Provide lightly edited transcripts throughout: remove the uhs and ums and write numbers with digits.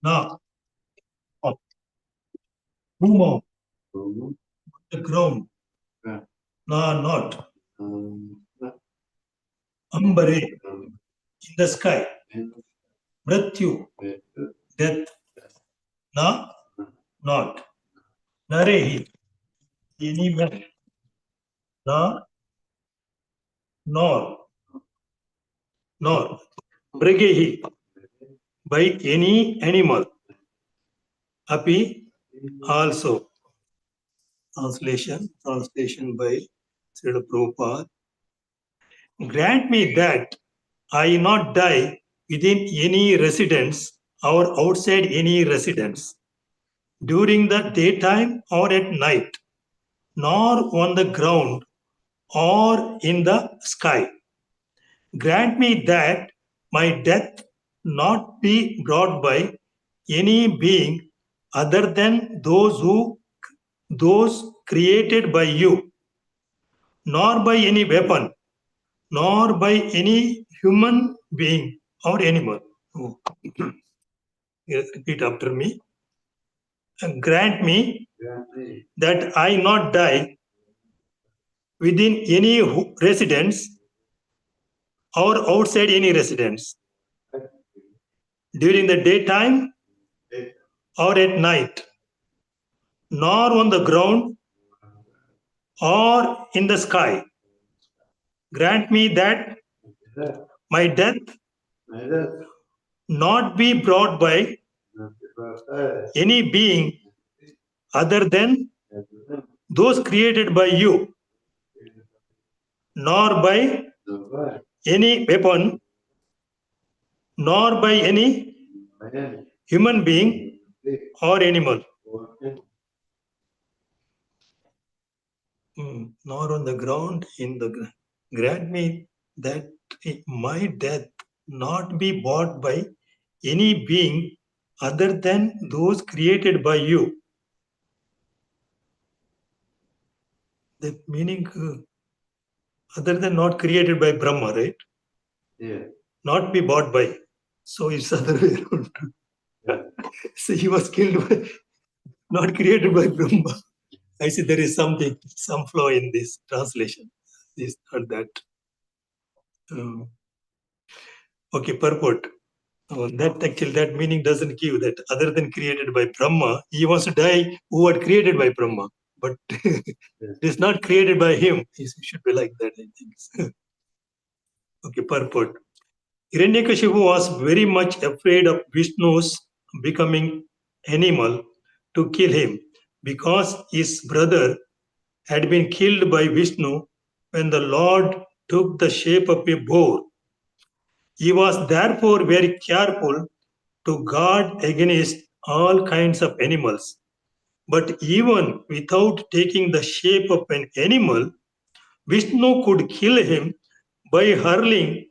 Na, up. Bhuma, the ground. Na, not. Ambare, in the sky. Mrityu, death. Na, not. Narehi, any man. Na, nor. Nor. Mrigehi, by any animal. Api, also. Translation by Srila Prabhupada. Grant me that I not die within any residence or outside any residence, during the daytime or at night, nor on the ground or in the sky. Grant me that my death not be brought by any being other than those created by you, nor by any weapon, nor by any human being or animal. Oh. Repeat after me. Grant me that I not die within any residence or outside any residence, during the daytime or at night, nor on the ground or in the sky. Grant me that my death not be brought by any being other than those created by you, nor by any weapon, nor by any human being or animal. Nor on the ground, in the ground. Grant me that my death not be bought by any being other than those created by you. The meaning other than not created by Brahma, right? Yeah. Not be bought by. So it's other way around. So he was killed by, not created by Brahma. I see there is something, some flaw in this translation. This or that. Okay, purport. That meaning doesn't give that other than created by Brahma, he wants to die who had created by Brahma, but it is not created by him. It should be like that, I think. Okay, purport. Hiranyakashipu was very much afraid of Vishnu's becoming animal to kill him, because his brother had been killed by Vishnu when the Lord took the shape of a boar. He was therefore very careful to guard against all kinds of animals. But even without taking the shape of an animal, Vishnu could kill him by hurling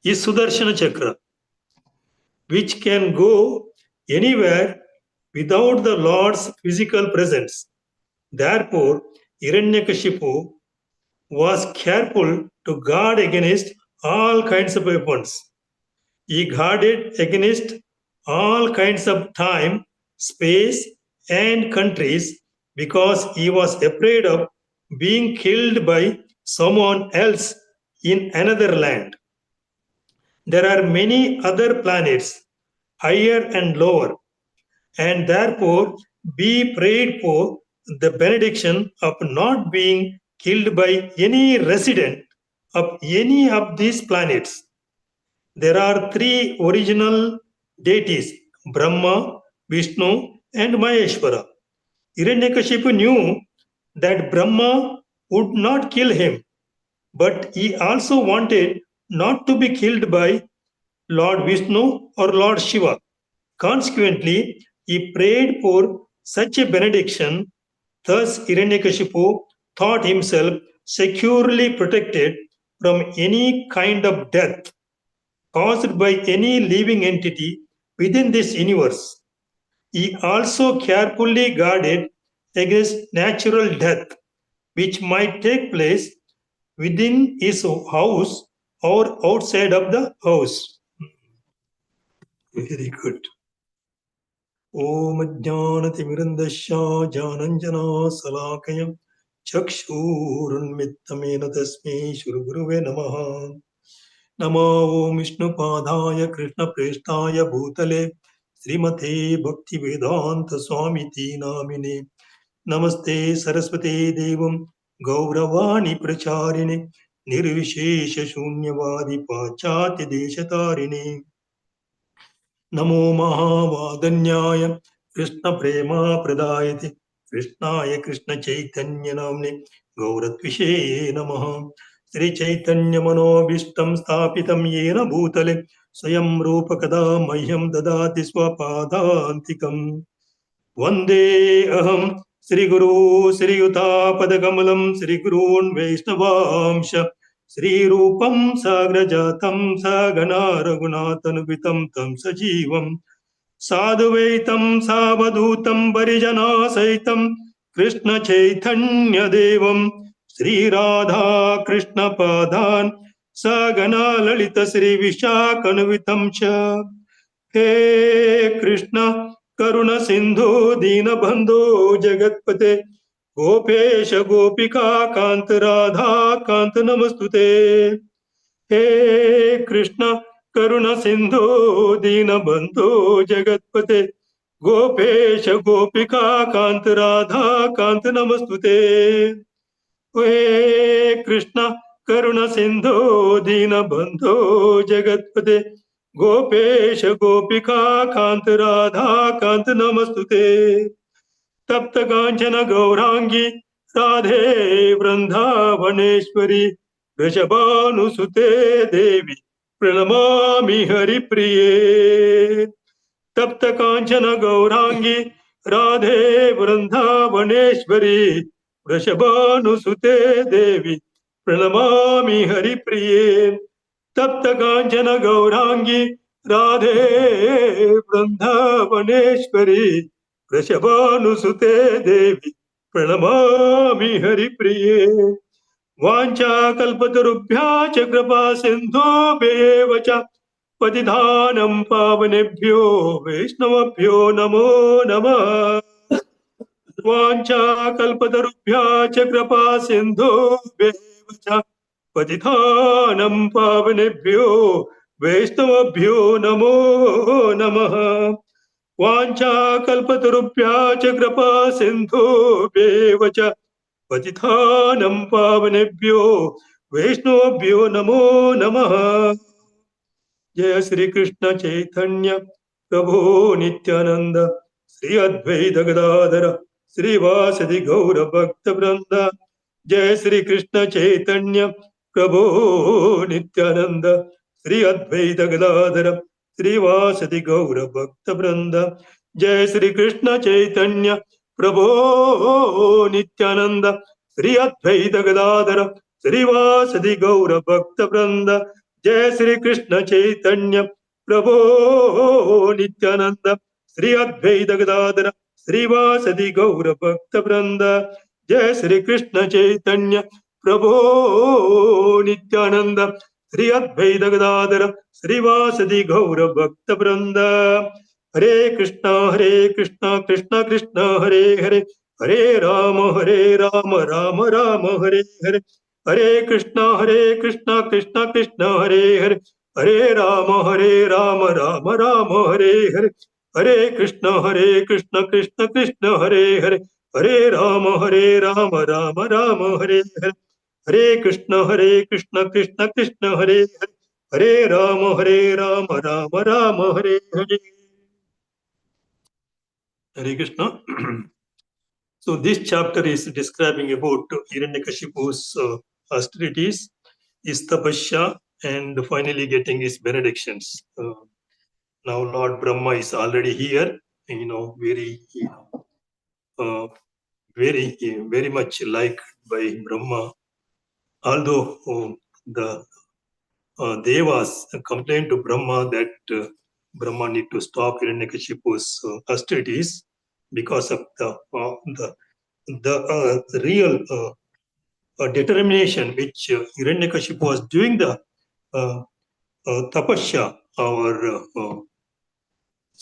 his Sudarshana Chakra, which can go anywhere without the Lord's physical presence. Therefore, Hiranyakashipu was careful to guard against all kinds of weapons. He guarded against all kinds of time, space, and countries because he was afraid of being killed by someone else in another land. There are many other planets, higher and lower, and therefore be prayed for the benediction of not being killed by any resident of any of these planets. There are three original deities, Brahma, Vishnu, and Maheshwara. Hiranyakashipu knew that Brahma would not kill him, but he also wanted not to be killed by Lord Vishnu or Lord Shiva. Consequently, he prayed for such a benediction. Thus, Hiranyakashipu thought himself securely protected from any kind of death caused by any living entity within this universe. He also carefully guarded against natural death, which might take place within his house or outside of the house. Very good. Om Jnanatimirandasya Jananjana Salakaya Chakshurunmittamena Tasmai Shri Guruve Namaha. Namo Om Vishnu Padaya Krishna Prestaya Bhutale Srimate Bhakti Vedanta Swamiti Namine Namaste Saraswate Devam Gauravani Pracharine Nirvishesha Shunyavadi Pachati Deshatarine Namo Mahavadanyaya Krishna Prema Pradayate Krishnaya Krishna Chaitanya Namne Gauratvishe Namaha Sri Chaitanya Manobishtam Stapitam Yena Bhutale Swayam Rupa Kada Mahyam Dadati Swapadantikam Vande Aham Sri Guru Sri Yuta Padakamalam Sri Gurun Vaishnavamsha Sri Rupam Sagrajatam Sagana Raghunathan Tam Sajivam Sadhvaitam Savadhutam Parijana Saitam Krishna Chaitanya Devam Sri Radha Krishna Padan Sagana Lalita Sri Vishakanavitam Cha He Krishna Karuna Sindhu Dina Bandhu Jagatpate Gopesha Gopika Kant Radha Kant Namastute He Krishna Karuna Sindhu Dina Bandhu Jagatpate Gopesha Gopika Kant Radha Kant Namastute He Krishna Karuna Sindhu Dina Bandhu Jagatpate Gopesha Gopika Kant Radha Kant Namastute तप्त कांचन गौरांगी राधे वृंदावनेश्वरी वृषभानुसुते देवी प्रणमामि हरिप्रिये तप्त कांचन गौरांगी राधे वृंदावनेश्वरी वृषभानुसुते देवी प्रणमामि हरिप्रिये तप्त कांचन गौरांगी राधे वृंदावनेश्वरी वृषभानुसुते देवी प्रणमामि हरिप्रिये वाञ्छाकल्पतरुभ्यः च कृपा सिन्धुभ्येव च पतितानं पावनेभ्यो वैष्णवभ्यो नमो नमः वाञ्छाकल्पतरुभ्यः च कृपा सिन्धुभ्येव च पतितानं पावनेभ्यो वैष्णवभ्यो नमो नमः वाञ्छाकल्पतरुभ्यः च कृपा सिन्धुभ्येव च पतितानं पावनेभ्यो वैष्णवेभ्यो नमो नमः जय श्री कृष्ण चैतन्य प्रभु नित्यानंद श्री अद्वैत गदाधर श्रीवासदि गौर भक्त वृंद जय श्री कृष्ण चैतन्य प्रभु नित्यानंद श्री अद्वैत गदाधर श्रीवासदि गौर भक्त वृंद जय श्री कृष्ण चैतन्य प्रभु नित्यानंद श्री अद्वैत गदाधर श्रीवासदि गौर भक्त वृंद जय श्री कृष्ण चैतन्य प्रभो नित्यानंद श्री अद्वैत गदाधर श्रीवासदि गौर भक्त वृंद जय श्री कृष्ण चैतन्य प्रभो नित्यानंद श्री अद्वैत गदाधर श्रीवासदि गौर भक्त वृंद हरे Krishna Krishna Krishna Hare Hare Hare Ram Ram Ram Hare Hare Hare Krishna Krishna Krishna Hare Hare Hare Ram Ram Ram Hare Hare Hare Krishna Krishna Krishna Hare Hare Hare Ram Ram Ram Hare Hare Hare Krishna Krishna Krishna Hare Hare Hare Ram Ram Ram Hare Hare Hare Krishna. So this chapter is describing about Hiranyakashipu's austerities, his tapasya, and finally getting his benedictions. Now Lord Brahma is already here, very much liked by Brahma. Although the Devas complained to Brahma that Brahma need to stop Hiranyakashipu's austerities because of the real determination which Hiranyakashipu was doing the tapasya or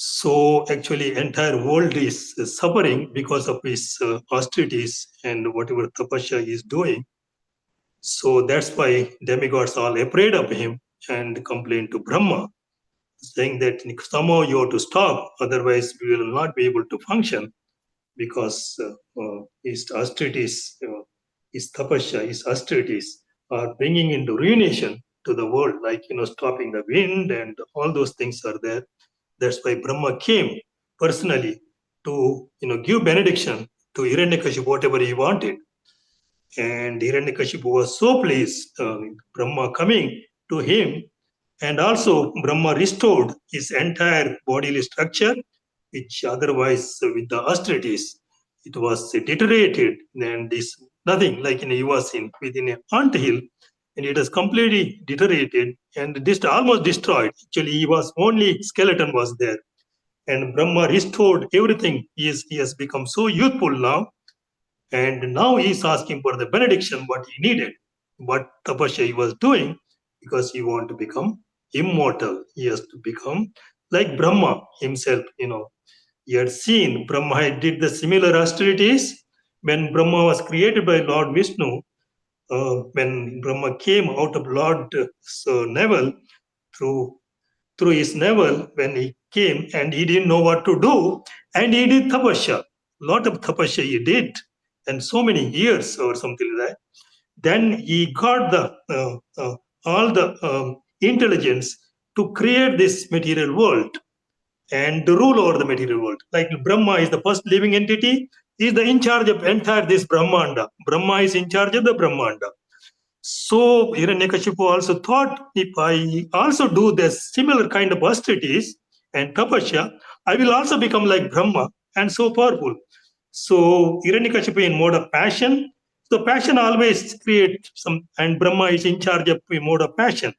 So actually, entire world is suffering because of his austerities and whatever tapasya he is doing. So that's why demigods all afraid of him and complain to Brahma, saying that somehow you have to stop, otherwise we will not be able to function, because his austerities, his tapasya, his austerities are bringing into ruination to the world, like stopping the wind and all those things are there. That's why Brahma came personally to give benediction to Hiranyakashipu whatever he wanted. And Hiranyakashipu was so pleased, Brahma coming to him, and also Brahma restored his entire bodily structure, which otherwise with the austerities, it was deteriorated, and this nothing like he was within an ant hill, and it was completely deteriorated and almost destroyed. Actually, he was only skeleton was there, and Brahma restored everything. He has become so youthful now, and now he is asking for the benediction what he needed, what tapasya he was doing, because he want to become immortal. He has to become like Brahma himself. He had seen Brahma had did the similar austerities when Brahma was created by Lord Vishnu. When Brahma came out of Lord's navel through his navel, when he came and he didn't know what to do, and he did tapasya. Lot of tapasya he did, and so many years or something like that. Then he got the all the intelligence to create this material world and to rule over the material world. Like Brahma is the first living entity, he is the in charge of entire this Brahmanda. Brahma is in charge of the Brahmanda. So Hiranyakashipu also thought, if I also do this similar kind of austerities and tapasya, I will also become like Brahma and so powerful. So Hiranyakashipu in mode of passion. So passion always creates some, and Brahma is in charge of a mode of passion.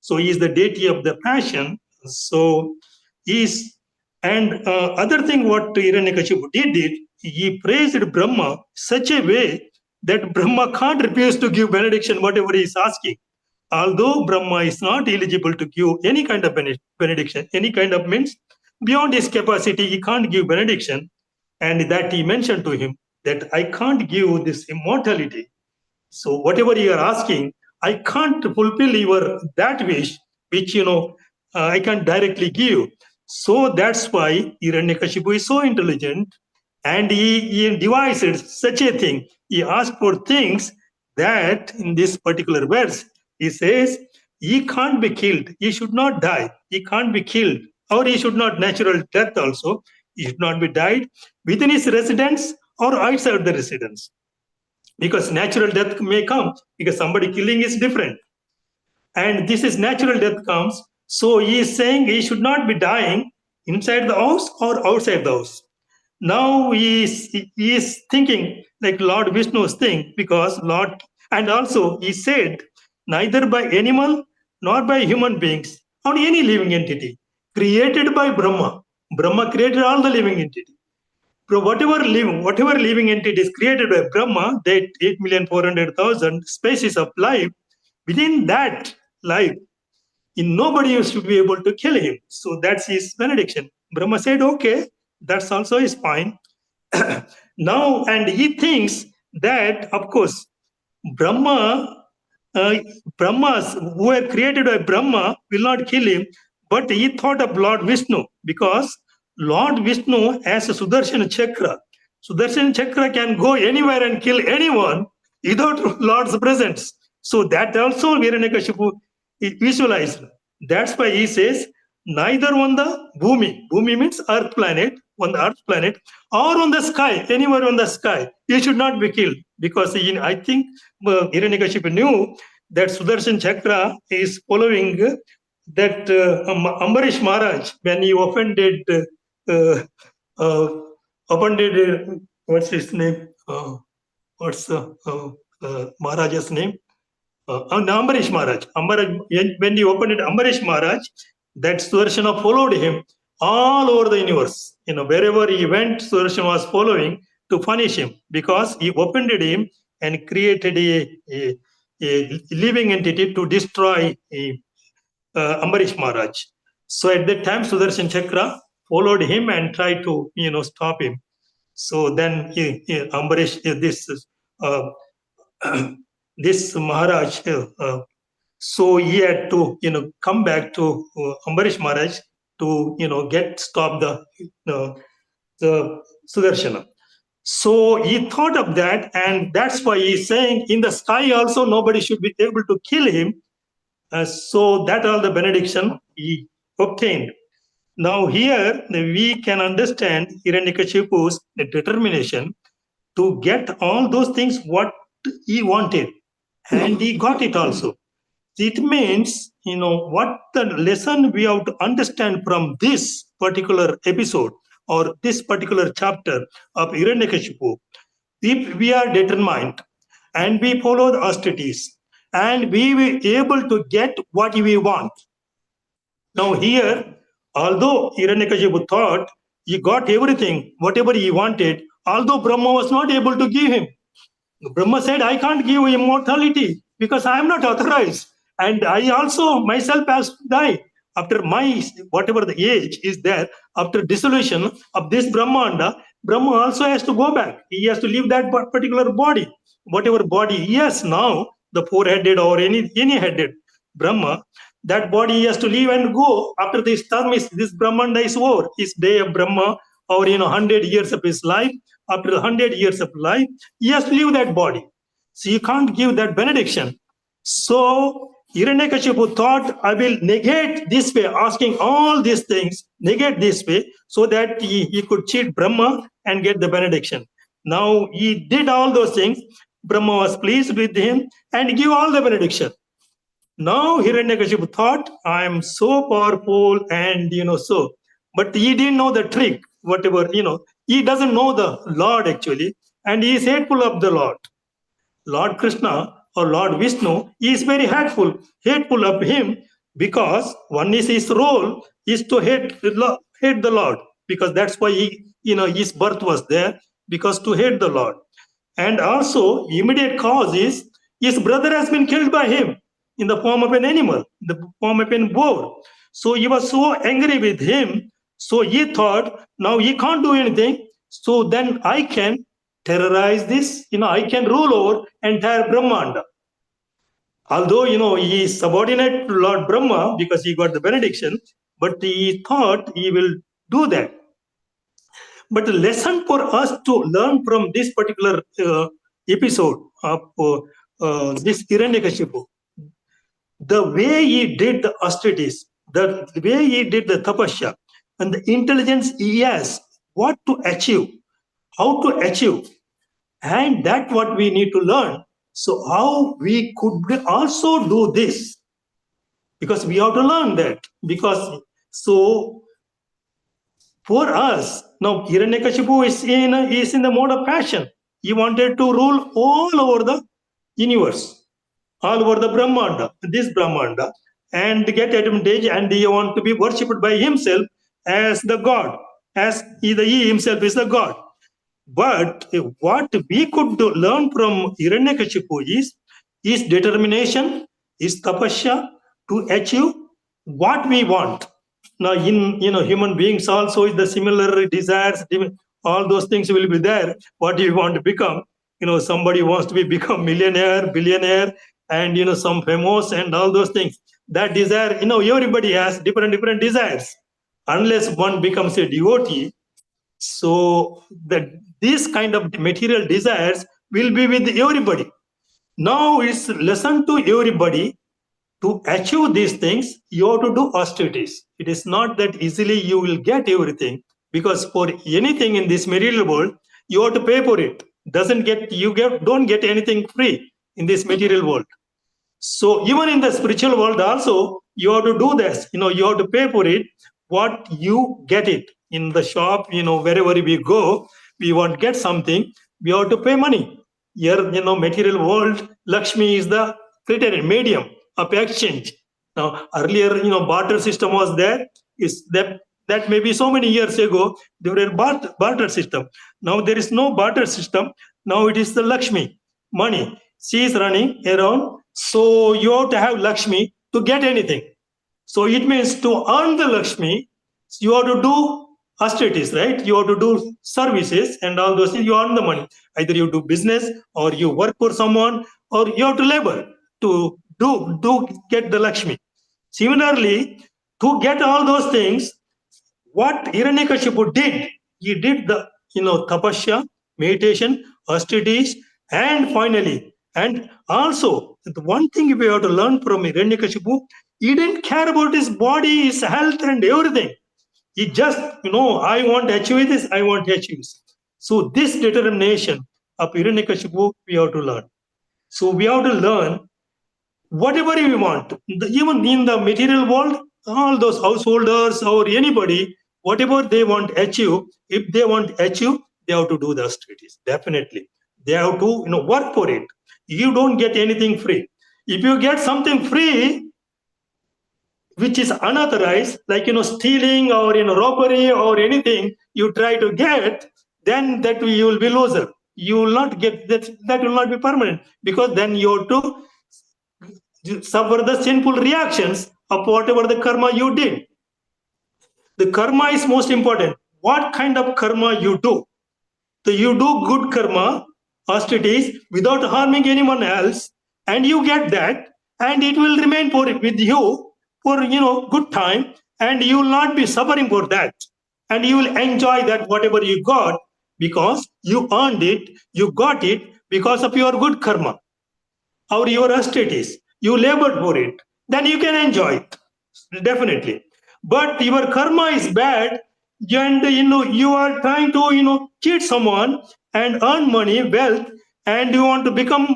So he is the deity of the passion. So he is, and other thing what Hiranyakashipu did, he praised Brahma such a way that Brahma can't refuse to give benediction whatever he is asking. Although Brahma is not eligible to give any kind of benediction, any kind of means beyond his capacity, he can't give benediction. And that he mentioned to him that I can't give this immortality. So whatever you are asking, I can't fulfill your that wish, which I can directly give. So that's why Hiranyakashipu is so intelligent, and he devised such a thing. He asked for things that in this particular verse, he says, he can't be killed, he should not die, he can't be killed, or he should not natural death also, he should not be died within his residence or outside the residence, because natural death may come because somebody killing is different, and this is natural death comes. So he is saying he should not be dying inside the house or outside the house. Now he is thinking like Lord Vishnu's thing, because Lord, and also he said neither by animal nor by human beings or any living entity created by Brahma. Brahma created all the living entity. So whatever living entity is created by Brahma, that 8,400,000 species of life, within that life, nobody should be able to kill him. So that's his benediction. Brahma said, okay, that's also is fine. Now, and he thinks that, of course, Brahma, uh, Brahmas who were created by Brahma will not kill him, but he thought of Lord Vishnu, because Lord Vishnu has a Sudarshan Chakra. Sudarshan Chakra can go anywhere and kill anyone without Lord's presence. So that also Hiranyakashipu visualized. That's why he says, neither on the Bhumi means earth planet, on the earth planet, or on the sky, anywhere on the sky, he should not be killed. Because I think Hiranyakashipu knew that Sudarshan Chakra is following that Ambarish Maharaj, when he uh, uh, offended, what's his name? What's Maharaj's name? Ambarish Maharaj. When he opened it, Ambarish Maharaj, that Sudarshana followed him all over the universe. Wherever he went, Sudarshana was following to punish him, because he opened him and created a living entity to destroy Ambarish Maharaj. So at that time, Sudarshan Chakra followed him and tried to, stop him. So then Ambarish, uh, this Maharaj, so he had to, come back to Ambarish Maharaj to, stop the Sudarshana. So he thought of that, and that's why he's saying in the sky also nobody should be able to kill him. So that all the benediction he obtained. Now here we can understand Hiranyakashipu's determination to get all those things what he wanted, and he got it also. It means, what the lesson we have to understand from this particular episode or this particular chapter of Hiranyakashipu. If we are determined and we follow the austerities and we will able to get what we want. Now here, although Hiranyakashipu thought he got everything, whatever he wanted, although Brahma was not able to give him. Brahma said, I can't give immortality because I am not authorized. And I also myself has to die. After my, whatever the age is there, after dissolution of this Brahmanda, Brahma also has to go back. He has to leave that particular body. Whatever body he has now, the four-headed or any headed Brahma, that body he has to leave and go. After this term is, this Brahmanda is over. His day of Brahma, or 100 years of his life, after 100 years of life, he has to leave that body. So you can't give that benediction. So Hiranyakashipu thought, I will negate this way, asking all these things, negate this way, so that he could cheat Brahma and get the benediction. Now he did all those things. Brahma was pleased with him and give all the benediction. Now Hiranyakashipu thought, I am so powerful and so. But he didn't know the trick, whatever, he doesn't know the Lord actually, and he is hateful of the Lord. Lord Krishna or Lord Vishnu is very hateful of him, because one is his role is to hate the Lord, because that's why he, his birth was there, because to hate the Lord. And also immediate cause is his brother has been killed by him in the form of an animal, in the form of a boar. So he was so angry with him. So he thought, now he can't do anything. So then I can terrorize this, I can rule over entire Brahmanda. Although, he is subordinate to Lord Brahma because he got the benediction, but he thought he will do that. But the lesson for us to learn from this particular episode of this Hiranyakashipu, the way he did the austerities, the way he did the tapasya, and the intelligence he has, what to achieve, how to achieve, and that's what we need to learn. So how we could also do this, because we have to learn that. Because so for us now, Hiranyakashipu is in the mode of passion. He wanted to rule all over the universe, all over the Brahmanda, this Brahmanda, and get advantage, and he want to be worshipped by himself as the God, as he himself is the God. But what we could learn from Hiranyakashipu is determination, is tapasya to achieve what we want. Now, in human beings also is the similar desires, all those things will be there. What you want to become, somebody wants to become millionaire, billionaire, and some famous and all those things. That desire, everybody has different desires. Unless one becomes a devotee, so that these kind of material desires will be with everybody. Now it's lesson to everybody. To achieve these things, you have to do austerities. It is not that easily you will get everything, because for anything in this material world, you have to pay for it. Don't get anything free in this material world. So even in the spiritual world also, you have to do this. You have to pay for it. What you get it in the shop, wherever we go, we want to get something, we have to pay money. Here, material world, Lakshmi is the criterion, medium of exchange. Now, earlier, barter system was there. Is that maybe so many years ago, there were barter system. Now there is no barter system. Now it is the Lakshmi, money. She is running around. So you have to have Lakshmi to get anything. So it means to earn the Lakshmi, you have to do austerities, right? You have to do services and all those things. You earn the money. Either you do business or you work for someone or you have to labor to do get the Lakshmi. Similarly, to get all those things, what Hiranyakashipu did, he did the tapasya, meditation, austerities, and finally, and also the one thing we have to learn from Hiranyakashipu, he didn't care about his body, his health, and everything. He just, I want to achieve this, I want to achieve this. So this determination of Hiranyakashipu we have to learn. So we have to learn whatever we want. Even in the material world, all those householders or anybody, whatever they want to achieve, if they want to achieve, they have to do the austerities. Definitely. They have to work for it. You don't get anything free. If you get something free, which is unauthorized, like stealing or robbery or anything you try to get, then that you will be loser. You will not get that. That will not be permanent, because then you have to suffer the sinful reactions of whatever the karma you did. The karma is most important. What kind of karma you do? So you do good karma, austerities, without harming anyone else, and you get that, and it will remain with you for good time, and you will not be suffering for that, and you will enjoy that whatever you got, because you earned it, you got it because of your good karma or your austerities. You labored for it, then you can enjoy it definitely. But your karma is bad, and you are trying to cheat someone and earn money, wealth, and you want to become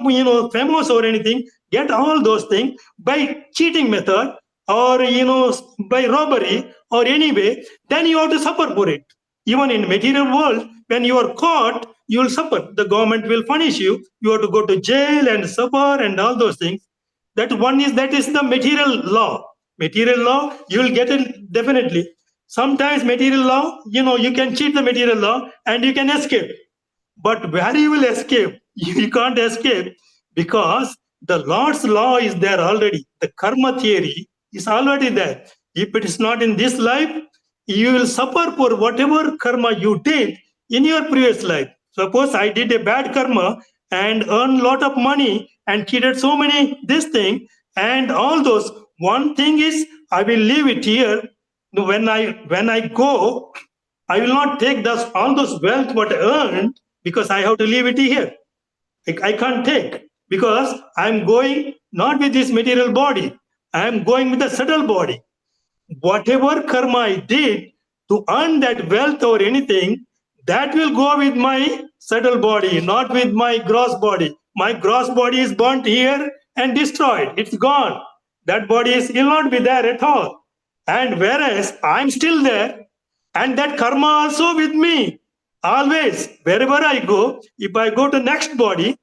famous or anything, get all those things by cheating method or by robbery or any way, then you have to suffer for it. Even in material world, when you are caught, you will suffer. The government will punish you. You have to go to jail and suffer and all those things. That is the material law. Material law, you will get it definitely. Sometimes material law, you can cheat the material law and you can escape. But where you will escape? You can't escape, because the Lord's law is there already. The karma theory is already there. If it is not in this life, you will suffer for whatever karma you did in your previous life. Suppose I did a bad karma and earned lot of money and cheated so many this thing and all those. One thing is, I will leave it here. When I go, I will not take all those wealth what I earned, because I have to leave it here. I can't take, because I'm going not with this material body. I'm going with the subtle body. Whatever karma I did to earn that wealth or anything, that will go with my subtle body, not with my gross body. My gross body is burnt here and destroyed. It's gone. That body will not be there at all. And whereas I'm still there, and that karma also with me, always, wherever I go, if I go to next body,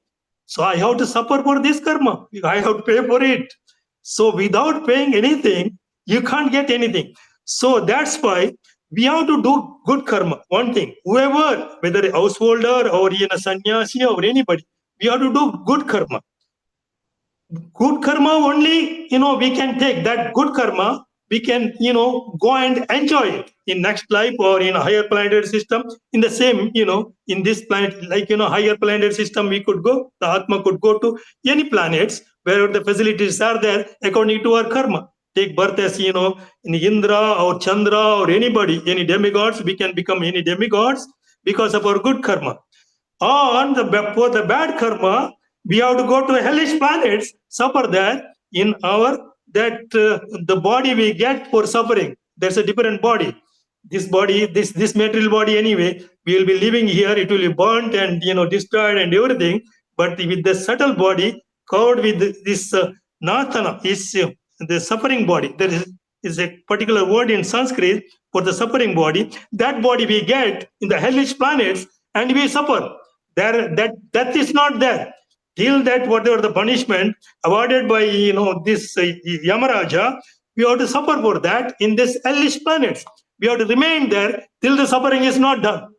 so I have to suffer for this karma. I have to pay for it. So without paying anything, you can't get anything. So that's why we have to do good karma. One thing, whoever, whether a householder or a sannyasi or anybody, we have to do good karma. Good karma only, we can take that good karma, we can, go and enjoy it in next life or in a higher planetary system, in the same, in this planet, like, higher planetary system, we could go, the Atma could go to any planets where the facilities are there according to our karma. Take birth as, in Indra or Chandra or anybody, any demigods, we can become any demigods because of our good karma. For the bad karma, we have to go to hellish planets, suffer there in the body we get for suffering. There's a different body. This body, this material body anyway, we will be living here. It will be burnt and destroyed and everything. But with the subtle body covered with this natana, is the suffering body. There is a particular word in Sanskrit for the suffering body. That body we get in the hellish planets, and we suffer. That is not there. Till that whatever the punishment awarded by this Yamaraja, we have to suffer for that in this hellish planets. We have to remain there till the suffering is not done.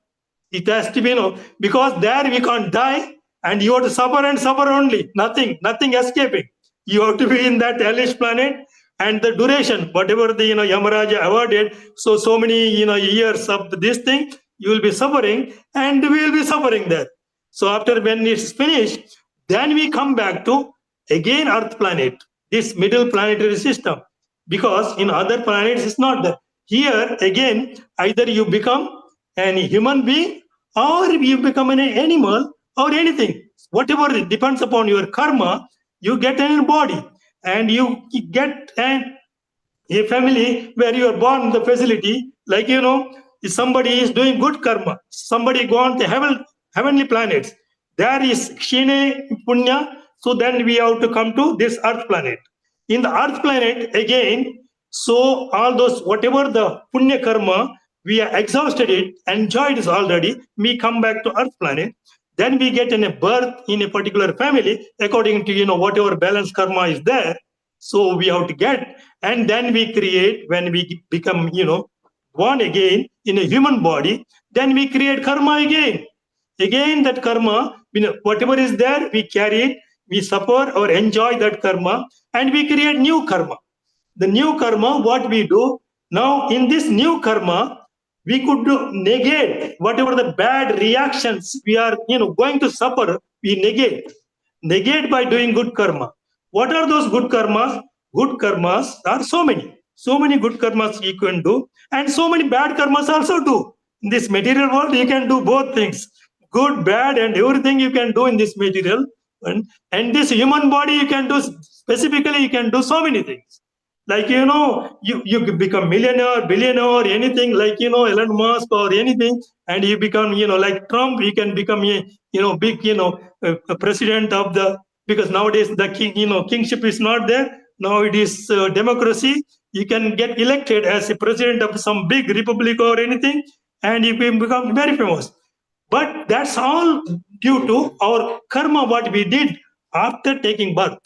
It has to be, because there we can't die, and you have to suffer and suffer only. Nothing escaping. You have to be in that hellish planet and the duration, whatever the Yamaraja awarded, so many years of this thing, you will be suffering, and we will be suffering there. So after when it's finished, then we come back to again Earth planet, this middle planetary system, because in other planets it's not there. Here again, either you become an human being or you become an animal or anything. Whatever it depends upon your karma, you get a body and you get a family where you are born in the facility. Like if somebody is doing good karma, somebody gone to heavenly planets. There is Kshine Punya, so then we have to come to this Earth planet. In the Earth planet again, so all those whatever the Punya karma, we are exhausted it, enjoyed it already, we come back to Earth planet. Then we get in a birth in a particular family according to whatever balance karma is there. So we have to get, and then we create, when we become born again in a human body, then we create karma again that karma, whatever is there, we carry it, we suffer or enjoy that karma, and we create new karma. The new karma, what we do now in this new karma, we could negate whatever the bad reactions we are going to suffer. We negate by doing good karma. What are those good karmas? Good karmas are so many good karmas you can do, and so many bad karmas also do. In this material world, you can do both things, good, bad, and everything you can do in this material. And this human body, you can do specifically, you can do so many things. Like you become millionaire, billionaire, anything, like Elon Musk or anything, and you become like Trump. You can become a big a president of the, because nowadays the king kingship is not there. Now it is democracy. You can get elected as a president of some big republic or anything, and you can become very famous. But that's all due to our karma, what we did after taking birth.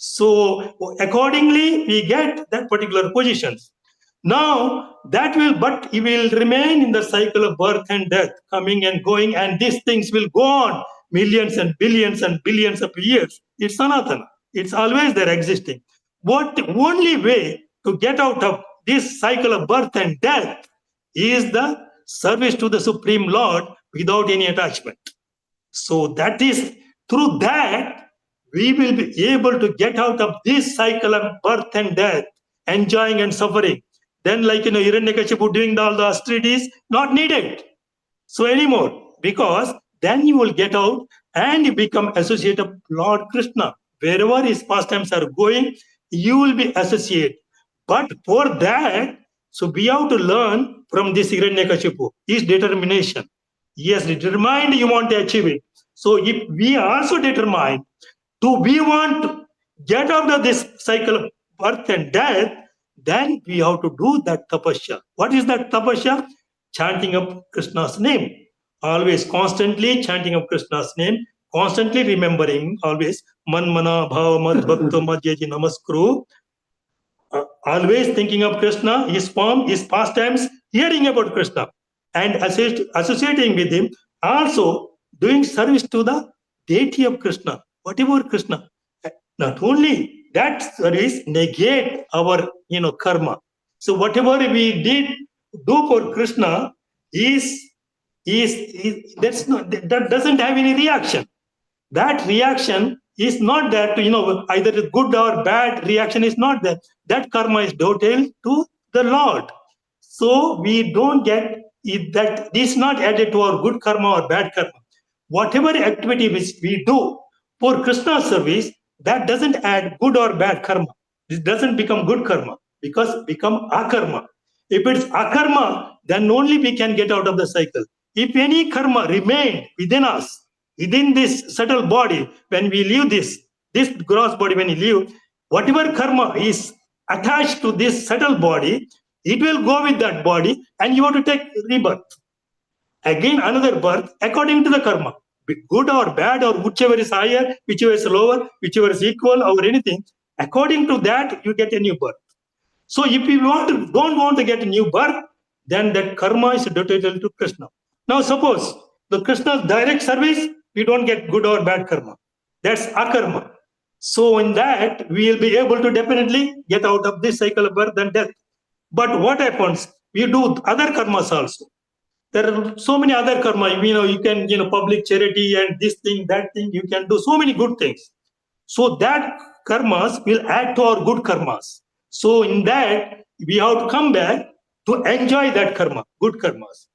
So accordingly, we get that particular positions. Now that will, but it will remain in the cycle of birth and death, coming and going, and these things will go on millions and billions of years. It's Sanatana. It's always there existing. What only way to get out of this cycle of birth and death is the service to the Supreme Lord without any attachment. So that is through that we will be able to get out of this cycle of birth and death, enjoying and suffering. Then, like Hiranyakashipu doing all the austerities, not needed so anymore, because then you will get out and you become associate of Lord Krishna. Wherever his pastimes are going, you will be associate. But for that, so we have to learn from this Hiranyakashipu, his determination. He has determined you want to achieve it. So if we are also determined we want to get out of this cycle of birth and death, then we have to do that tapasya. What is that tapasya? Chanting of Krishna's name. Always constantly chanting of Krishna's name, constantly remembering, always man mana bhava mad bhakto madhyaji namaskru. Always thinking of Krishna, his form, his pastimes, hearing about Krishna, and associating with him, also doing service to the deity of Krishna, whatever Krishna. Not only that service negate our karma. So whatever we did do for Krishna is that's not, that doesn't have any reaction. That reaction is not that either good or bad reaction is not there. That karma is total to the Lord. So we don't get it, that this is not added to our good karma or bad karma. Whatever activity which we do for Krishna service, that doesn't add good or bad karma. This doesn't become good karma, because become akarma. If it's akarma, then only we can get out of the cycle. If any karma remained within us, within this subtle body, when we leave this gross body, when we leave, whatever karma is attached to this subtle body, it will go with that body, and you have to take rebirth. Again, another birth according to the karma, good or bad, or whichever is higher, whichever is lower, whichever is equal, or anything. According to that, you get a new birth. So if you don't want to get a new birth, then that karma is dedicated to Krishna. Now suppose the Krishna's direct service, we don't get good or bad karma. That's akarma. So in that, we will be able to definitely get out of this cycle of birth and death. But what happens? We do other karmas also. There are so many other karma. You can, public charity and this thing, that thing. You can do so many good things. So that karmas will add to our good karmas. So in that, we have to come back to enjoy that karma, good karmas.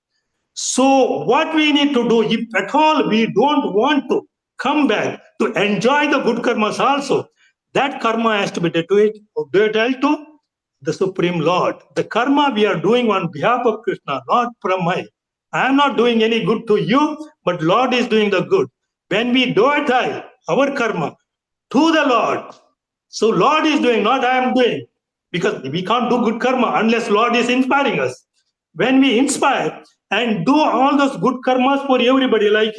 So what we need to do, if at all we don't want to come back to enjoy the good karmas also, that karma has to be dealt to the Supreme Lord. The karma we are doing on behalf of Krishna, not from my. I am not doing any good to you, but Lord is doing the good. When we do our karma to the Lord, so Lord is doing, not I am doing, because we can't do good karma unless Lord is inspiring us. When we inspire and do all those good karmas for everybody, like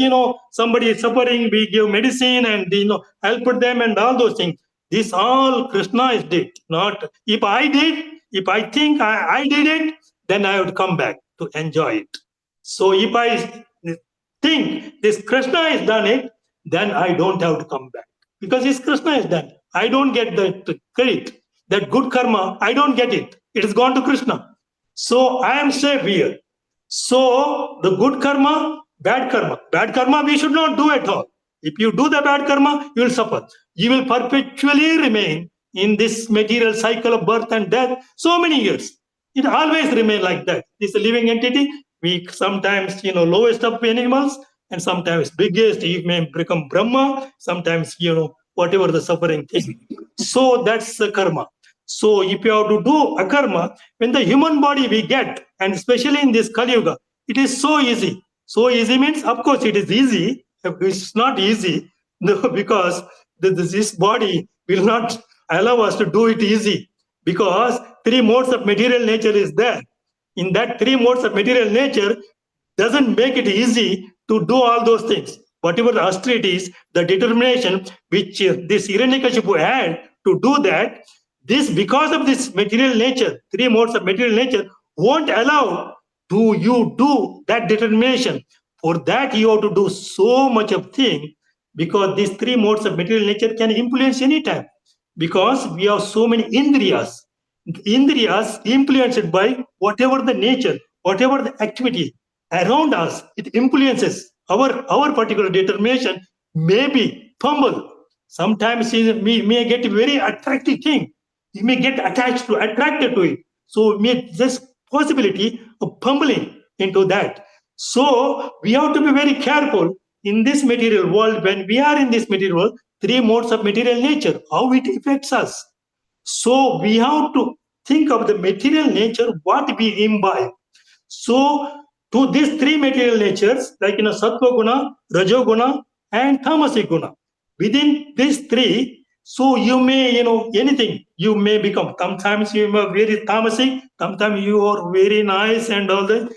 somebody is suffering, we give medicine and help them and all those things. This all Krishna is did. Not if I did, if I think I did it, then I would come back to enjoy it. So if I think this Krishna has done it, then I don't have to come back. Because this Krishna has done. I don't get that credit. That good karma, I don't get it. It has gone to Krishna. So I am safe here. So the good karma, bad karma. Bad karma we should not do at all. If you do the bad karma, you will suffer. You will perpetually remain in this material cycle of birth and death so many years. It always remain like that. This living entity, we sometimes, lowest of animals, and sometimes biggest, you may become Brahma, sometimes, whatever the suffering thing. So that's the karma. So if you have to do a karma, when the human body we get, and especially in this Kali Yuga, it is so easy. So easy means, of course, it is easy. It's not easy because this body will not allow us to do it easy, because three modes of material nature is there. In that three modes of material nature doesn't make it easy to do all those things. Whatever the austerities, the determination which this Hiranyakashipu had to do that, this because of this material nature, three modes of material nature won't allow to you do that determination. For that you have to do so much of thing, because these three modes of material nature can influence anytime. Because we have so many indriyas. Indriyas influenced by whatever the nature, whatever the activity around us, it influences our particular determination. Maybe fumble. Sometimes we may get a very attractive thing. You may get attracted to it. So there's possibility of fumbling into that. So we have to be very careful in this material world. When we are in this material world, three modes of material nature, how it affects us. So we have to think of the material nature, what we imbibe. So to these three material natures, like sattva guna, rajo guna, and tamasic guna, within these three, so you may, anything you may become. Sometimes you are very tamasic, sometimes you are very nice and all that.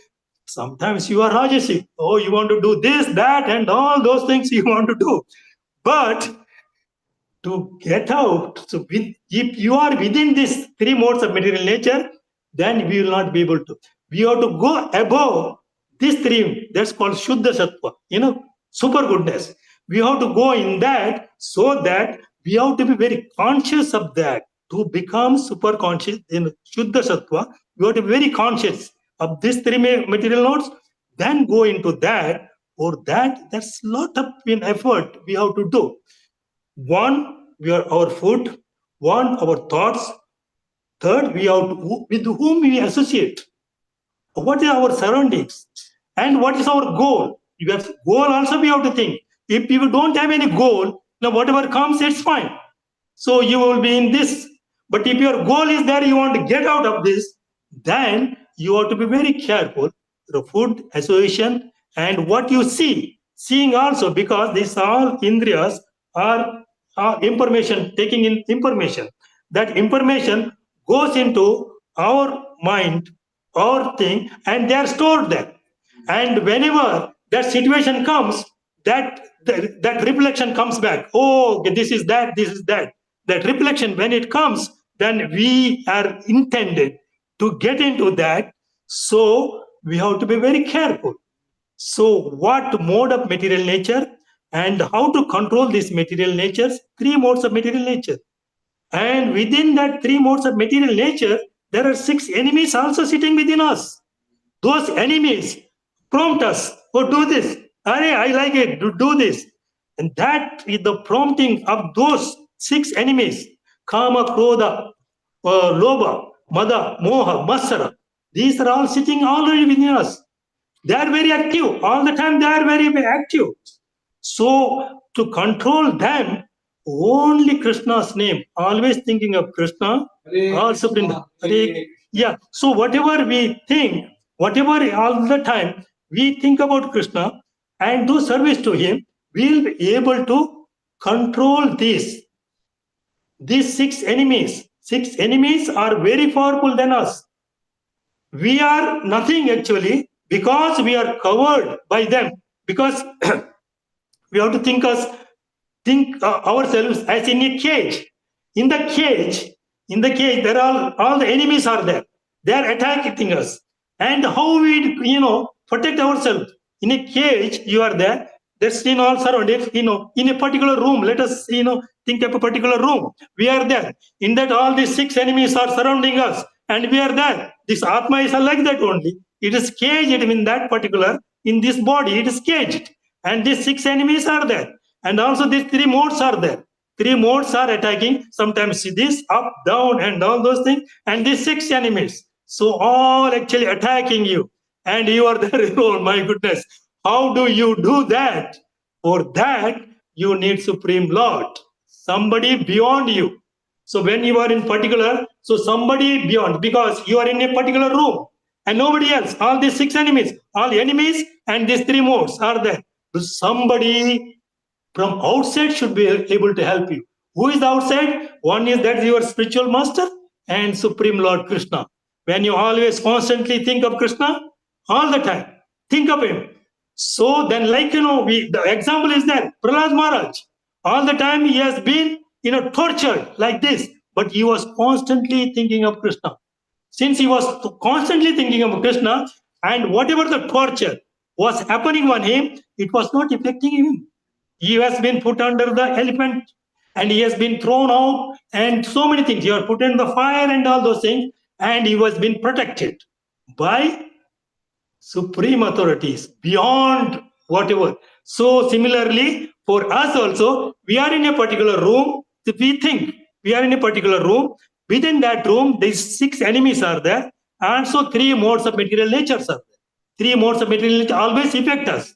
Sometimes you are rajasic. Oh, you want to do this, that, and all those things you want to do. But to get out, so if you are within these three modes of material nature, then we will not be able to. We have to go above these three. That's called Shuddha Sattva, super goodness. We have to go in that, so that we have to be very conscious of that. To become super conscious in Shuddha Sattva, we have to be very conscious of these three material nodes, then go into that. For that, that's a lot of effort we have to do. One, we are our food. One, our thoughts. Third, we are with whom we associate. What is our surroundings? And what is our goal? You have goal also we have to think. If you don't have any goal, now whatever comes, it's fine. So you will be in this. But if your goal is there, you want to get out of this, then you have to be very careful. The food, association, and what you see. Seeing also, because these all indriyas are information, taking in information. That information goes into our mind, our thing, and they are stored there. And whenever that situation comes, that reflection comes back. Oh, okay, this is that, this is that. That reflection, when it comes, then we are intended to get into that. So we have to be very careful. So what mode of material nature? And how to control these material natures? Three modes of material nature. And within that three modes of material nature, there are six enemies also sitting within us. Those enemies prompt us, oh, do this. I like it, do this. And that is the prompting of those six enemies. Kama, Krodha, Lobha, Mada, Moha, Matsara. These are all sitting already within us. They are very active. All the time they are very, very active. So to control them, only Krishna's name, always thinking of Krishna, all Supreme. Yeah. So whatever we think, whatever all the time we think about Krishna and do service to him, we'll be able to control these six enemies. Six enemies are very powerful than us. We are nothing actually because we are covered by them. Because we have to think ourselves as in a cage. In the cage, there are all the enemies are there. They are attacking us. And how we protect ourselves? In a cage, you are there. There's all surrounded, in a particular room. Let us think of a particular room. We are there. In that, all these six enemies are surrounding us, and we are there. This Atma is like that only. It is caged in that particular, in this body, it is caged. And these six enemies are there. And also these three modes are there. Three modes are attacking, sometimes this, up, down, and all those things. And these six enemies. So all actually attacking you. And you are there, oh my goodness. How do you do that? For that, you need Supreme Lord. Somebody beyond you. So when you are in particular, so somebody beyond, because you are in a particular room and nobody else. All these six enemies, all enemies and these three modes are there. So somebody from outside should be able to help you. Who is the outside? One is that your spiritual master and Supreme Lord Krishna. When you always constantly think of Krishna, all the time, think of him. So then, like, the example is that Prahlad Maharaj, all the time he has been, tortured like this, but he was constantly thinking of Krishna. Since he was constantly thinking of Krishna, and whatever the torture was happening on him, it was not affecting him. He has been put under the elephant and he has been thrown out, and so many things. He was put in the fire and all those things, and he was being protected by supreme authorities beyond whatever. So similarly, for us also, we are in a particular room. If we think we are in a particular room, within that room, these six enemies are there, and so three modes of material natures are there. Three modes of material nature always affect us.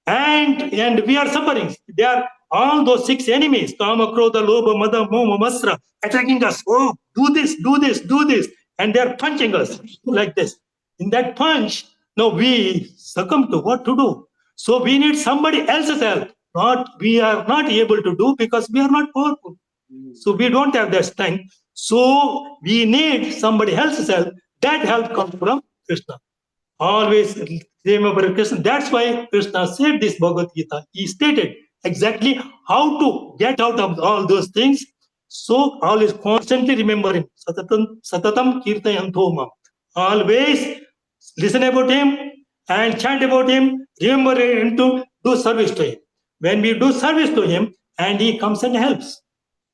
And we are suffering. They are all those six enemies, Kama, Krodha, Lobha, Mada, Moha, Matsara, attacking us. Oh, do this, do this, do this. And they are punching us like this. In that punch, now we succumb to what to do. So we need somebody else's help. We are not able to do because we are not powerful. So we don't have that strength. So we need somebody else's help. That help comes from Krishna. Always remember Krishna. That's why Krishna said this Bhagavad Gita. He stated exactly how to get out of all those things. So always constantly remember him. Satatam kirtayanto mam. Always listen about him and chant about him. Remember him to do service to him. When we do service to him and he comes and helps.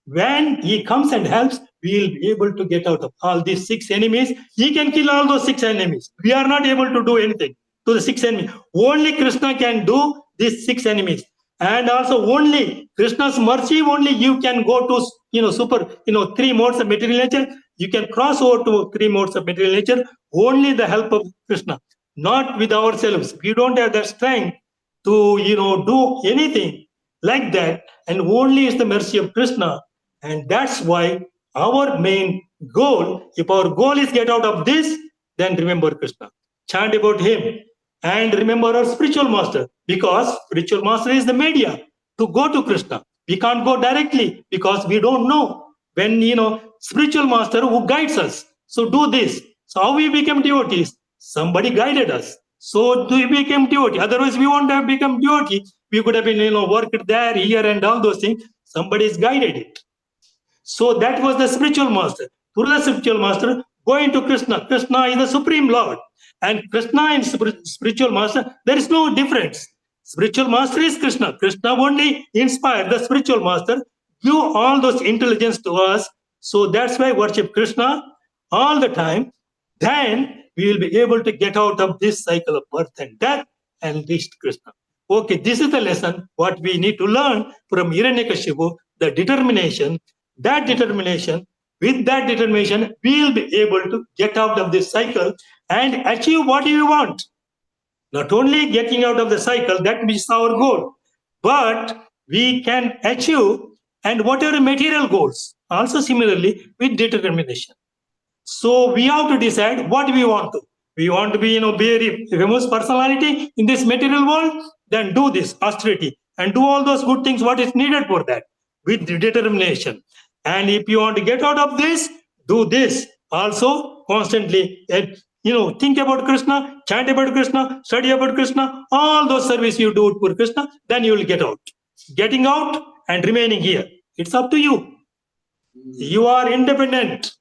When he comes and helps, we will be able to get out of all these six enemies. He can kill all those six enemies. We are not able to do anything to the six enemies. Only Krishna can do these six enemies. And also only Krishna's mercy, only you can go to, three modes of material nature. You can cross over to three modes of material nature. Only the help of Krishna, not with ourselves. We don't have that strength to, do anything like that. And only is the mercy of Krishna. And that's why our main goal, if our goal is get out of this, then remember Krishna. Chant about him and remember our spiritual master, because spiritual master is the media to go to Krishna. We can't go directly because we don't know when, spiritual master who guides us. So do this. So how we become devotees? Somebody guided us. So we became devotee. Otherwise, we won't have become devotee. We could have been, worked there, here, and all those things. Somebody has guided it. So that was the spiritual master. Through the spiritual master, going to Krishna. Krishna is the supreme Lord. And Krishna and spiritual master, there is no difference. Spiritual master is Krishna. Krishna only inspired the spiritual master, give all those intelligence to us. So that's why worship Krishna all the time. Then we will be able to get out of this cycle of birth and death and reach Krishna. Okay, this is the lesson what we need to learn from Hiranyakashipu, the determination. That determination, with that determination, we will be able to get out of this cycle and achieve what we want. Not only getting out of the cycle, that is our goal, but we can achieve and whatever material goals, also similarly with determination. So we have to decide what we want to. We want to be, very famous personality in this material world, then do this austerity and do all those good things, what is needed for that with determination. And if you want to get out of this, do this also constantly. Think about Krishna, chant about Krishna, study about Krishna, all those service you do for Krishna, then you will get out. Getting out and remaining here, it's up to you. You are independent.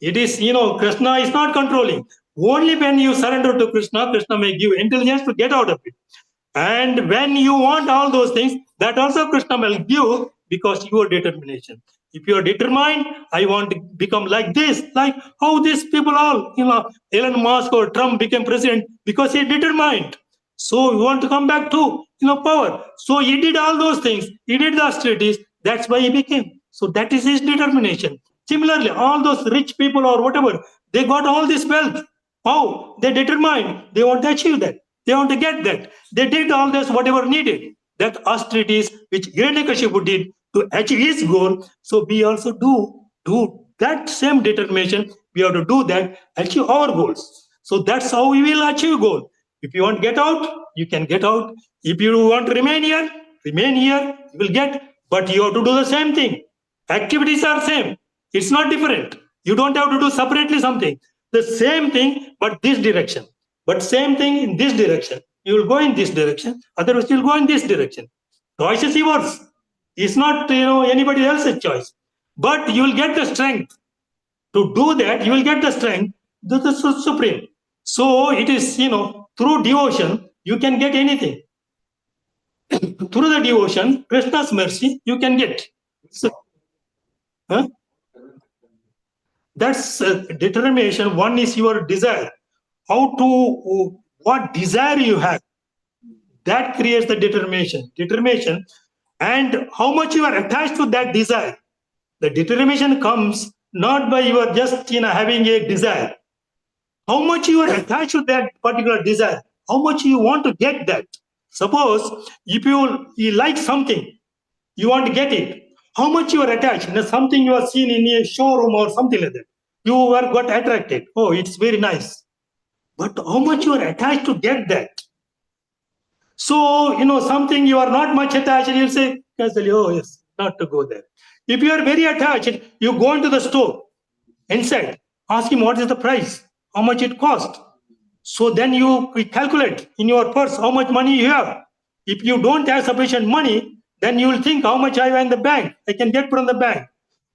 It is, Krishna is not controlling. Only when you surrender to Krishna, Krishna may give intelligence to get out of it. And when you want all those things, that also Krishna will give because your determination. If you are determined, I want to become like this, like how these people all, Elon Musk or Trump became president because he determined. So you want to come back to, power. So he did all those things. He did the austerities. That's why he became. So that is his determination. Similarly, all those rich people or whatever, they got all this wealth. How? They determined. They want to achieve that. They want to get that. They did all this, whatever needed. That austerities which Hiranyakashipu did to achieve his goal. So we also do that same determination. We have to do that, achieve our goals. So that's how we will achieve goal. If you want to get out, you can get out. If you want to remain here, you will get. But you have to do the same thing. Activities are same. It's not different. You don't have to do separately something. The same thing, but this direction. But same thing in this direction. You will go in this direction. Otherwise, you will go in this direction. Choice is yours. It's not anybody else's choice. But you will get the strength. To do that, you will get the strength. This is supreme. So it is, through devotion, you can get anything. Through the devotion, Krishna's mercy, you can get. So, that's determination. One is your desire. What desire you have, that creates the determination. And how much you are attached to that desire. The determination comes not by you are just having a desire. How much you are attached to that particular desire. How much you want to get that. Suppose if you like something, you want to get it. How much you are attached? Something you have seen in a showroom or something like that. You are got attracted. Oh, it's very nice. But how much you are attached to get that? So, something you are not much attached, you'll say, oh yes, not to go there. If you are very attached, you go into the store inside, ask him what is the price, how much it cost. So then you calculate in your purse how much money you have. If you don't have sufficient money, then you will think how much I have in the bank, I can get from the bank.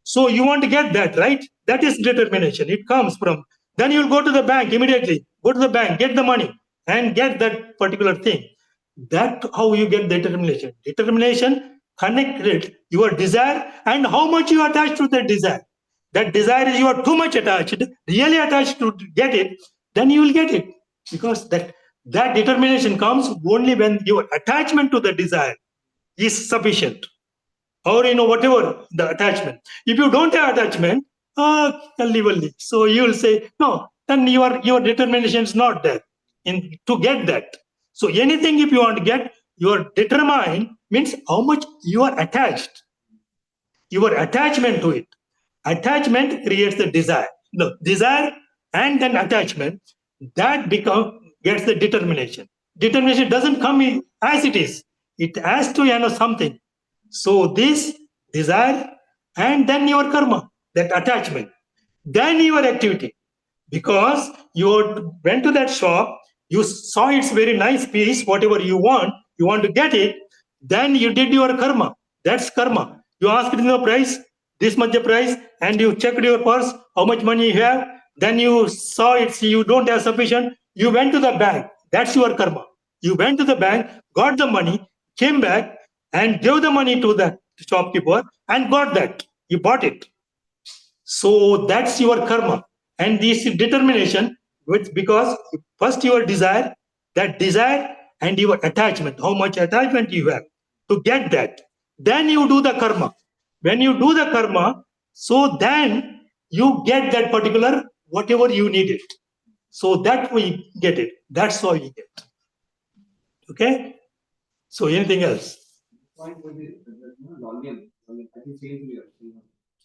So you want to get that, right? That is determination. It comes from, then you will go to the bank immediately, go to the bank, get the money and get that particular thing. That's how you get determination. Determination connected your desire and how much you attach to that desire. That desire is you are too much attached, really attached to get it, then you will get it. Because that determination comes only when your attachment to the desire is sufficient. Or whatever the attachment. If you don't have attachment, so you will say, no, then your determination is not there to get that. So anything if you want to get, you are determined means how much you are attached. Your attachment to it. Attachment creates the desire. No, desire and then attachment, that gets the determination. Determination doesn't come as it is. It has to something. So this desire and then your karma, that attachment, then your activity. Because you went to that shop, you saw it's very nice piece, whatever you want to get it, then you did your karma. That's karma. You asked the price, this much the price, and you checked your purse, how much money you have, then you saw you don't have sufficient, you went to the bank. That's your karma. You went to the bank, got the money, came back, and gave the money to the shopkeeper and got that. You bought it. So that's your karma. And this determination, which because first your desire, that desire and your attachment, how much attachment you have to get that. Then you do the karma. When you do the karma, so then you get that particular whatever you needed. So that we get it. That's how we get. Okay? So anything else?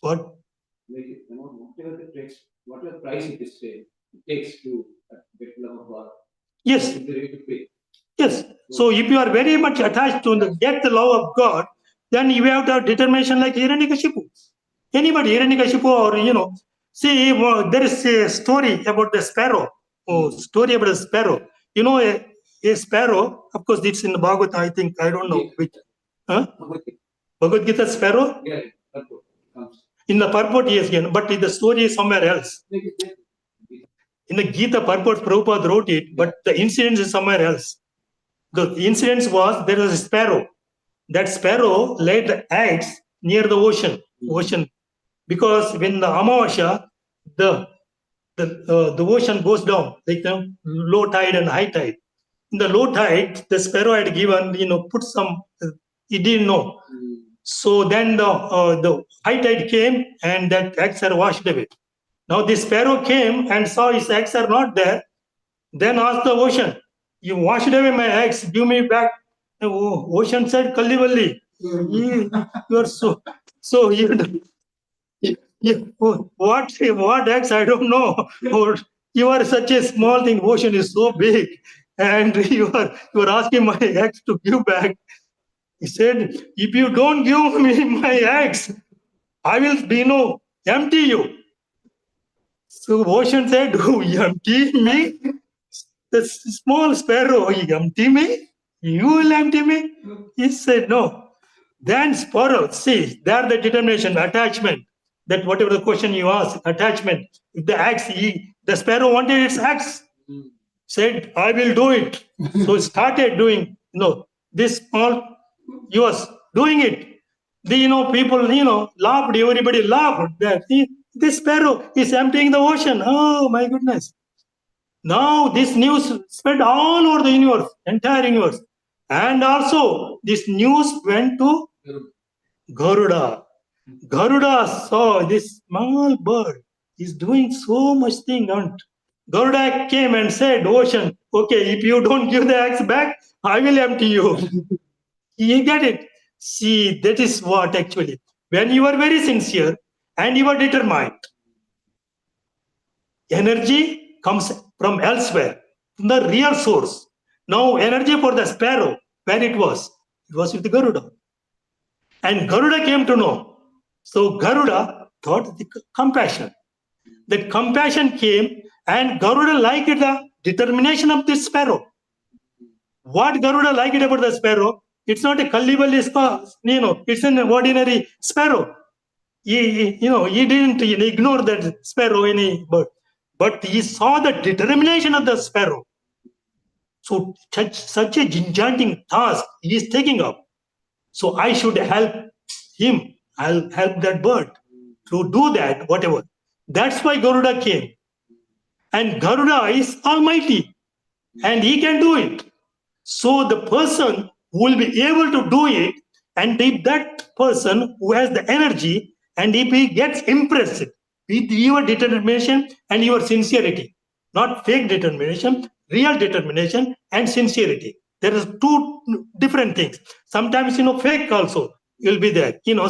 What? Whatever price it takes to get love of God. Yes. Yes. So if you are very much attached to get the love of God, then you have the determination like Hiranyakashipu. Anybody, Hiranyakashipu, or see, there is a story about the sparrow. Story about a sparrow. A sparrow, of course, it's in the Bhagavad, I think, I don't know which. Huh? Bhagavad Gita sparrow? Yeah. In the purport, yes, but the story is somewhere else. In the Gita purport, Prabhupada wrote it, but the incident is somewhere else. The incident was there was a sparrow. That sparrow laid the eggs near the ocean, because when the Amavasya, the ocean goes down, like the low tide and high tide. In the low tide, the sparrow had given, put some, he didn't know. So then the high tide came and that eggs are washed away. Now the sparrow came and saw his eggs are not there. Then asked the ocean, "You washed away my eggs, give me back." The ocean said, "Kallivalli, you are so what eggs? I don't know. Or you are such a small thing. Ocean is so big, and you are asking my eggs to give back." He said, "If you don't give me my eggs, I will empty you." So ocean said, "Oh, empty me? The small sparrow, empty me? You will empty me?" He said, "No." Then sparrow, see, there the determination, attachment. That whatever the question you ask, attachment. If the axe, the sparrow wanted its axe, said, "I will do it." So started doing, this small, he was doing it. People, laughed, everybody laughed that this sparrow is emptying the ocean. Oh my goodness. Now this news spread all over the universe, entire universe. And also this news went to Garuda. Garuda saw this small bird is doing so much thing. And Garuda came and said, "Ocean, okay, if you don't give the axe back, I will empty you." You get it? See, that is what actually, when you are very sincere and you are determined, energy comes from elsewhere, from the real source. Now, energy for the sparrow, where it was with the Garuda. And Garuda came to know. So Garuda thought the compassion. That compassion came, and Garuda liked the determination of this sparrow. What Garuda liked about the sparrow, it's not a Kallivalli sparrow, it's an ordinary sparrow. He didn't ignore that sparrow any bird, but he saw the determination of the sparrow. So such a enchanting task he is taking up. So I should help him. I'll help that bird to do that, whatever. That's why Garuda came. And Garuda is almighty and he can do it. So the person who will be able to do it, and if that person who has the energy, and if he gets impressed with your determination and your sincerity, not fake determination, real determination and sincerity. There is two different things. Sometimes, fake also will be there. There are,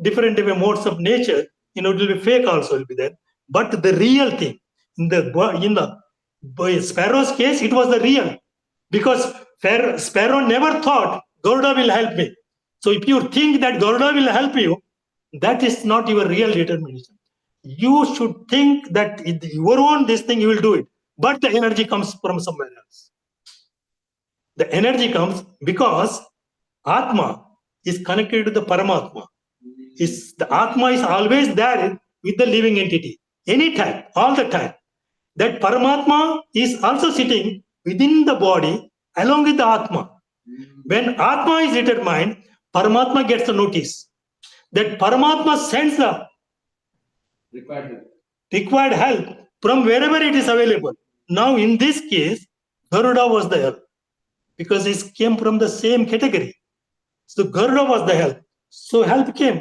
different modes of nature, it will be fake also will be there. But the real thing, in the sparrow's case, it was the real. Because sparrow never thought Garuda will help me. So if you think that Garuda will help you, that is not your real determination. You should think that your own this thing you will do it. But the energy comes from somewhere else. The energy comes because Atma is connected to the Paramatma. The Atma is always there with the living entity. Anytime, all the time. That Paramatma is also sitting within the body along with the Atma. When Atma is determined, Paramatma gets the notice. That Paramatma sends the required help from wherever it is available. Now, in this case, Garuda was the help because it came from the same category. So Garuda was the help. So help came.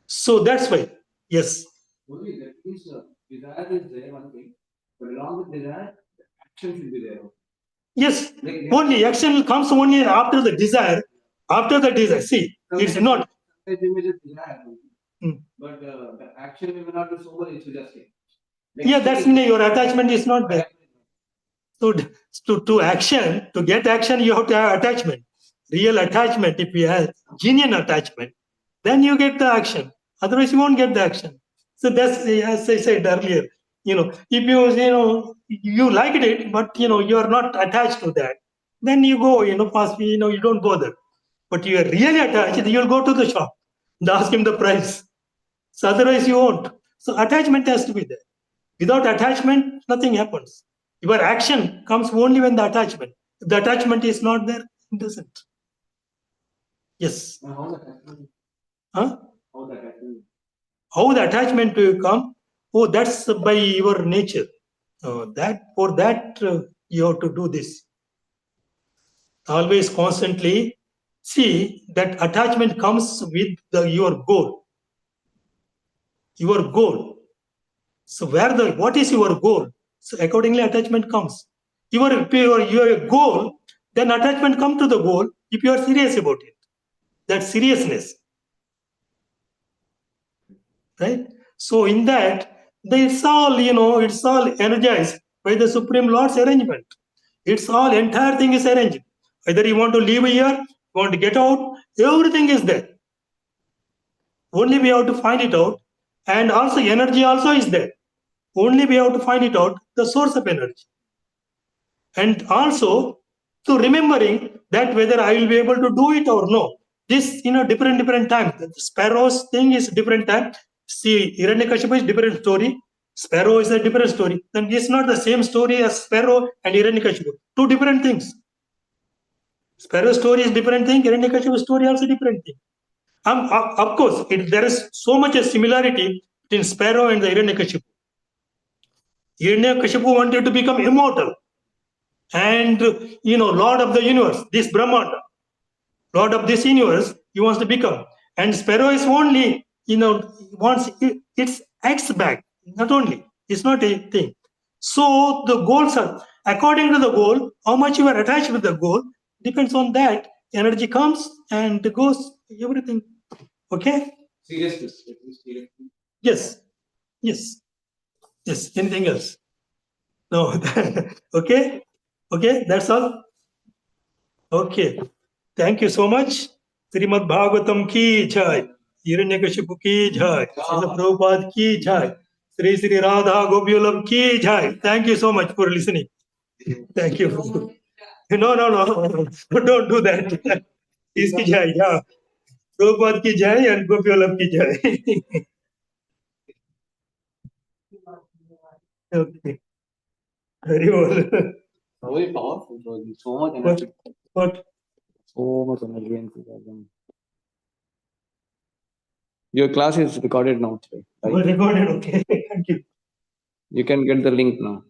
So that's why, yes. Only that means desire is there, one thing, but along with desire, action should be there. Yes, only action comes only after the desire. After the desire, see, it's not. Desire, but the action may not be so very suggestive. Yeah, that's mean your attachment is not there. So to action, to get action, you have to have attachment. Real attachment, if you have genuine attachment, then you get the action. Otherwise, you won't get the action. So that's, as I said earlier, if you liked it, but you are not attached to that, then you go, pass me, you don't bother. But you are really attached, you'll go to the shop and ask him the price. So otherwise, you won't. So attachment has to be there. Without attachment, nothing happens. Your action comes only when the attachment. If the attachment is not there, it doesn't. Yes. Huh? How the attachment will come? Oh, that's by your nature. For that you have to do this. Always constantly see that attachment comes with your goal. Your goal. So what is your goal? So accordingly attachment comes. Your goal, then attachment come to the goal if you are serious about it. That seriousness. Right? So in that, it's all, it's all energized by the Supreme Lord's arrangement. It's all, entire thing is arranged. Whether you want to live here, you want to get out, everything is there. Only we have to find it out. And also energy also is there. Only we have to find it out, the source of energy. And also to remembering that whether I will be able to do it or no. This, different time. The sparrows thing is different time. See, Hiranyakashipu is different story. Sparrow is a different story. Then it's not the same story as Sparrow and Hiranyakashipu. Two different things. Sparrow story is different thing. Hiranyakashipu story also different thing. Of course, there is so much a similarity between Sparrow and the Hiranyakashipu. Hiranyakashipu wanted to become immortal. And Lord of the universe, this Brahmanda, Lord of this universe, he wants to become. And Sparrow is only, wants its acts back. Not only, it's not a thing. So the goals are according to the goal, how much you are attached with the goal depends on that. Energy comes and goes, everything. Okay? Seriousness. Yes. Yes. Yes. Anything else? No. Okay. Okay, that's all. Okay. Thank you so much. Srimad Bhagavatam ki jai. Hiranyakashipu ki jai. Srila Prabhupada ki jai. Sri Sri Radha Gopiyulam ki jai. Thank you so much for listening. Thank you. No. Don't do that. Iski jai, yeah. Prabhupada ki jai and Gopiyulam ki jai. Okay. Very well. Very powerful. So much energy. What? So much energy and enthusiasm. Your class is recorded now. Right? Recorded, okay. Thank you. You can get the link now.